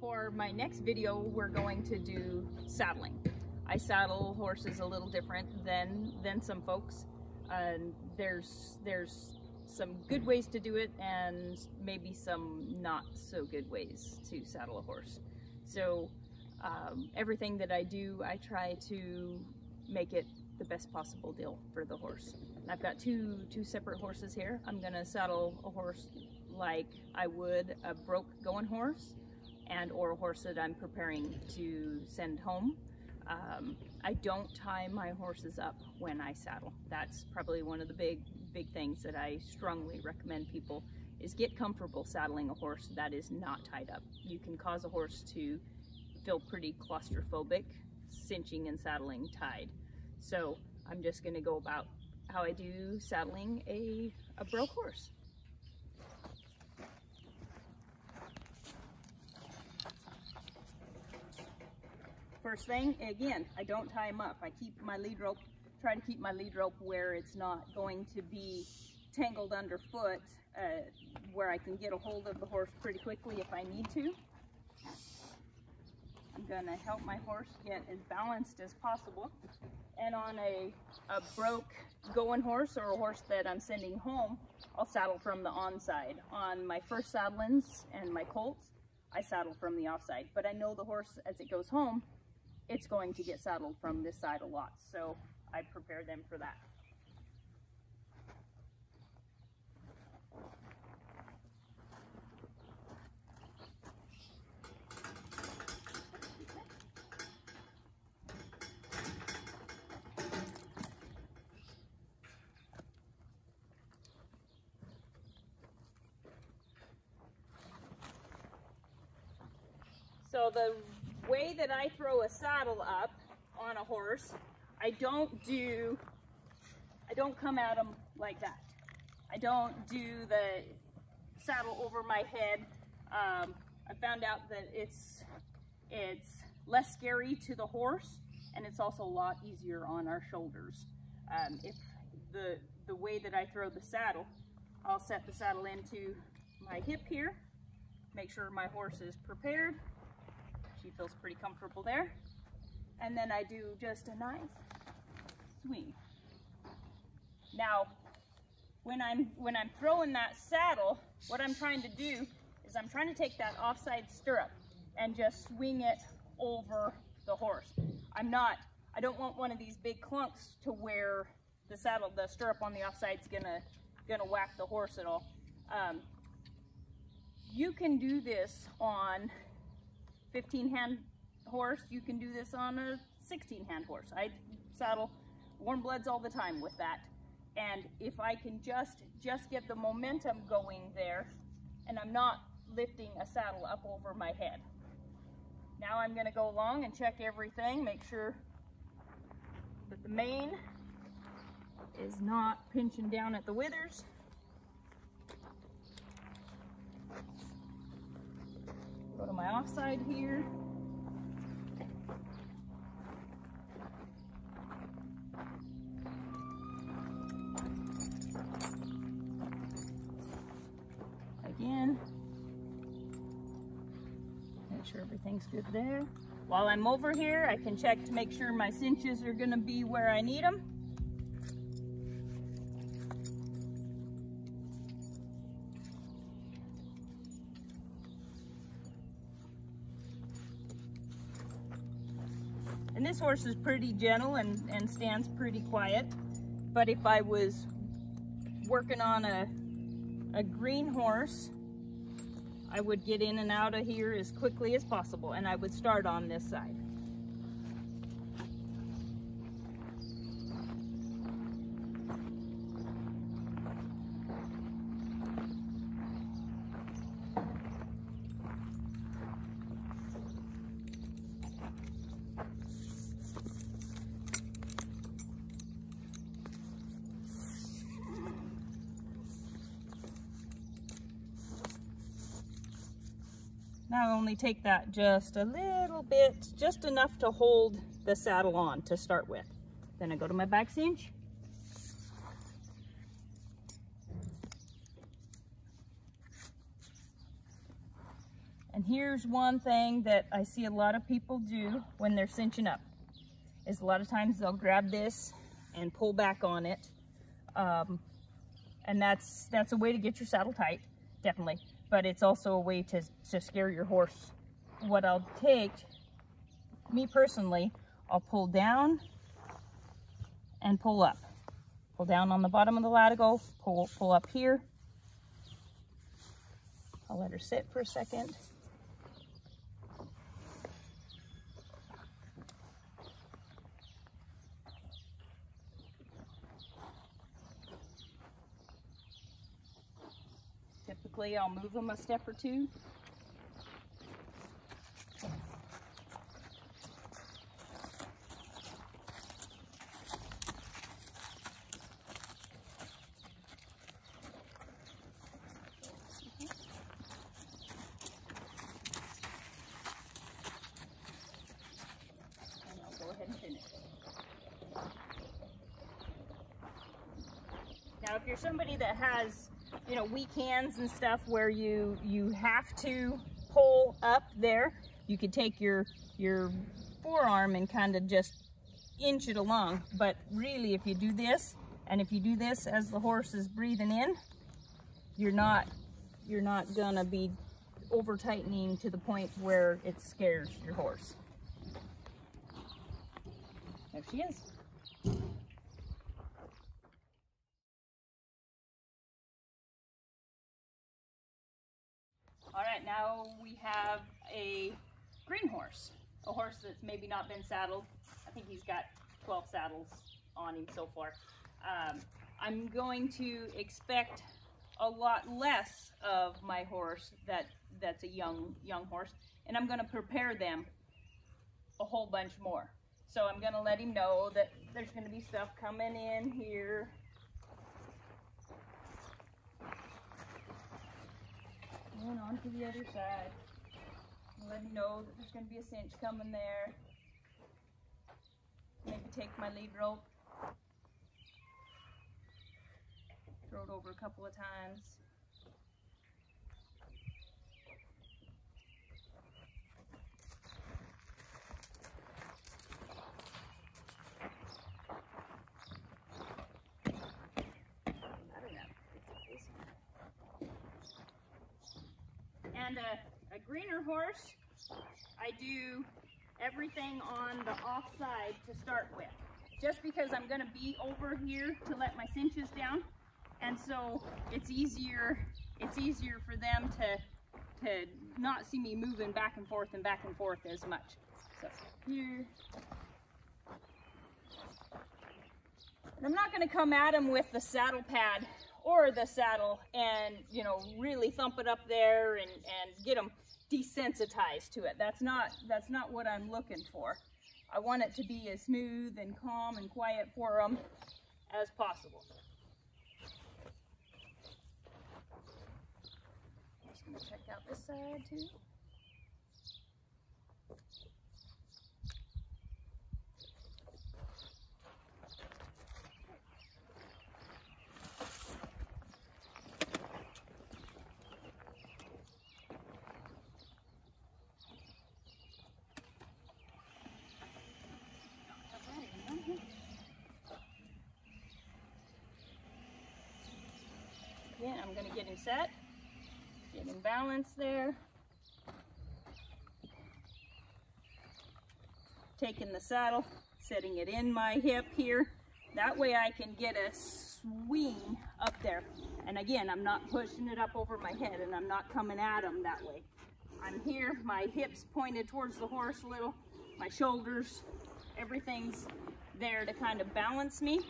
For my next video, we're going to do saddling. I saddle horses a little different than some folks. There's some good ways to do it and maybe some not so good ways to saddle a horse. So everything that I do, I try to make it the best possible deal for the horse. And I've got two separate horses here. I'm gonna saddle a horse like I would a broke going horse or a horse that I'm preparing to send home. I don't tie my horses up when I saddle. That's probably one of the big things that I strongly recommend people is get comfortable saddling a horse that is not tied up. You can cause a horse to feel pretty claustrophobic cinching and saddling tied. So I'm just going to go about how I do saddling a broke horse. First thing, again, I don't tie him up. I keep my lead rope, try to keep my lead rope where it's not going to be tangled underfoot, where I can get a hold of the horse pretty quickly if I need to. I'm gonna help my horse get as balanced as possible. And on a broke going horse or a horse that I'm sending home, I'll saddle from the onside. On my first saddlings and my colts, I saddle from the offside. But I know the horse, as it goes home, it's going to get saddled from this side a lot, so I prepare them for that. So the way that I throw a saddle up on a horse, I don't come at them like that. I don't do the saddle over my head. I found out that it's less scary to the horse, and it's also a lot easier on our shoulders. If the way that I throw the saddle, I'll set the saddle into my hip here, make sure my horse is prepared. She feels pretty comfortable there. And then I do just a nice swing. Now, when I'm throwing that saddle, what I'm trying to do is I'm trying to take that offside stirrup and just swing it over the horse. I don't want one of these big clunks to where the stirrup on the offside's gonna whack the horse at all. You can do this on 15-hand horse, you can do this on a 16-hand horse. I saddle warm bloods all the time with that. And if I can just get the momentum going there, and I'm not lifting a saddle up over my head. Now I'm gonna go along and check everything, make sure that the mane is not pinching down at the withers. Go to my offside here. Again. Make sure everything's good there. While I'm over here, I can check to make sure my cinches are going to be where I need them. And this horse is pretty gentle and stands pretty quiet. But if I was working on a green horse, I would get in and out of here as quickly as possible, and I would start on this side. Now I only take that just a little bit, just enough to hold the saddle on to start with. Then I go to my back cinch. And here's one thing that I see a lot of people do when they're cinching up, is a lot of times they'll grab this and pull back on it. And that's a way to get your saddle tight, definitely. But it's also a way to scare your horse. What I'll take, me personally, I'll pull down and pull up. Pull down on the bottom of the latigo, pull up here. I'll let her sit for a second. Typically, I'll move them a step or two. And I'll go ahead and finish. Now, if you're somebody that has, you know, weak hands and stuff where you have to pull up there, you could take your forearm and kind of just inch it along. But really, if you do this, and if you do this as the horse is breathing in, you're not gonna be over tightening to the point where it scares your horse. There she is. All right, now we have a green horse, a horse that's maybe not been saddled. I think he's got 12 saddles on him so far. I'm going to expect a lot less of my horse that's a young horse, and I'm going to prepare them a whole bunch more. So I'm going to let him know that there's going to be stuff coming in here. And on to the other side. Let him know that there's going to be a cinch coming there. Maybe take my lead rope. Throw it over a couple of times. And a greener horse, I do everything on the off side to start with, just because I'm going to be over here to let my cinches down, and so it's easier for them to not see me moving back and forth as much. So here, and I'm not going to come at them with the saddle pad or the saddle and, you know, really thump it up there and get them desensitized to it. That's not what I'm looking for. I want it to be as smooth and calm and quiet for them as possible. I'm just going to check out this side too. Again, I'm going to get him set, get him balanced there. Taking the saddle, setting it in my hip here. That way I can get a swing up there. And again, I'm not pushing it up over my head and I'm not coming at him that way. I'm here, my hips pointed towards the horse a little, my shoulders, everything's there to kind of balance me.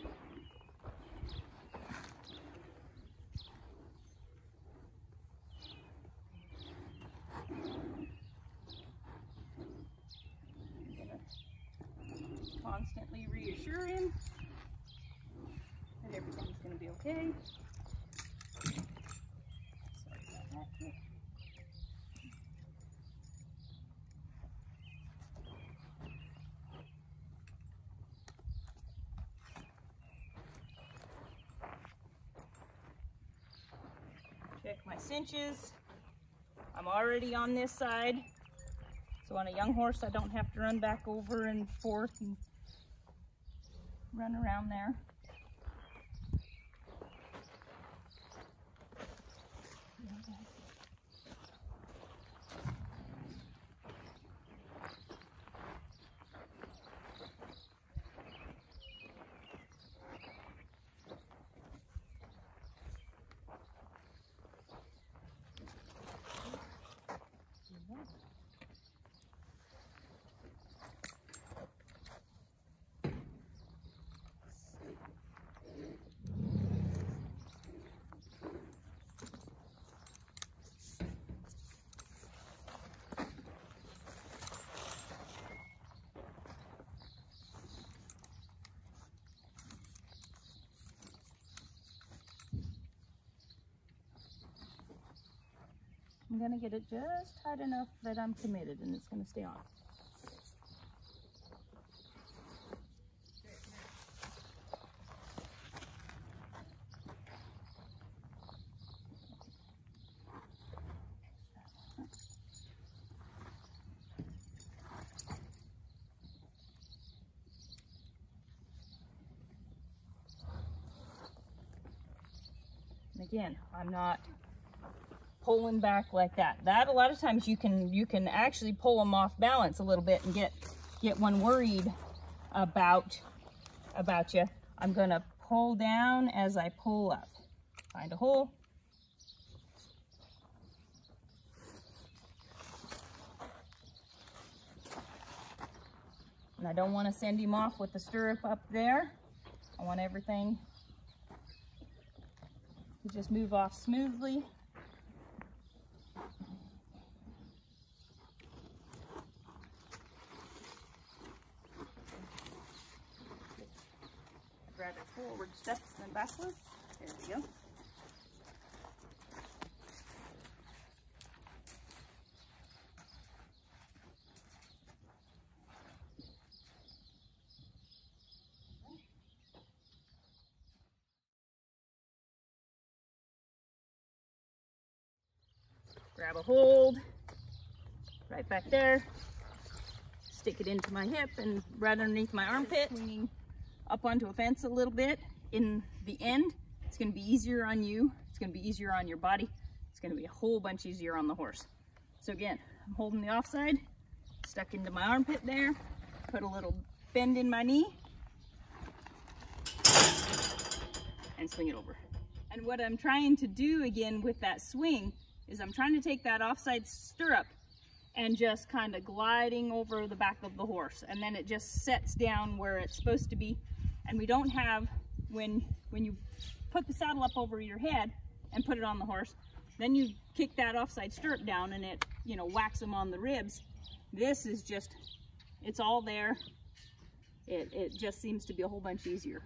Constantly reassure him that everything's going to be okay. Sorry about that. Check my cinches. I'm already on this side. So on a young horse, I don't have to run back over and forth and run around there. I'm gonna get it just tight enough that I'm committed and it's gonna stay on. And again, I'm not pulling back like that. That a lot of times you can actually pull them off balance a little bit and get one worried about you. I'm gonna pull down as I pull up. Find a hole. And I don't want to send him off with the stirrup up there. I want everything to just move off smoothly. Rather forward steps than backward. There we go. Grab a hold right back there. Stick it into my hip and right underneath my armpit. Swinging up onto a fence a little bit. In the end, it's going to be easier on you. It's going to be easier on your body. It's going to be a whole bunch easier on the horse. So again, I'm holding the offside, stuck into my armpit there, put a little bend in my knee, and swing it over. And what I'm trying to do again with that swing is I'm trying to take that offside stirrup and just kind of gliding over the back of the horse, and then it just sets down where it's supposed to be. And we don't have, when you put the saddle up over your head and put it on the horse, then you kick that offside stirrup down and it, you know, whacks them on the ribs. This is just, it's all there. It just seems to be a whole bunch easier.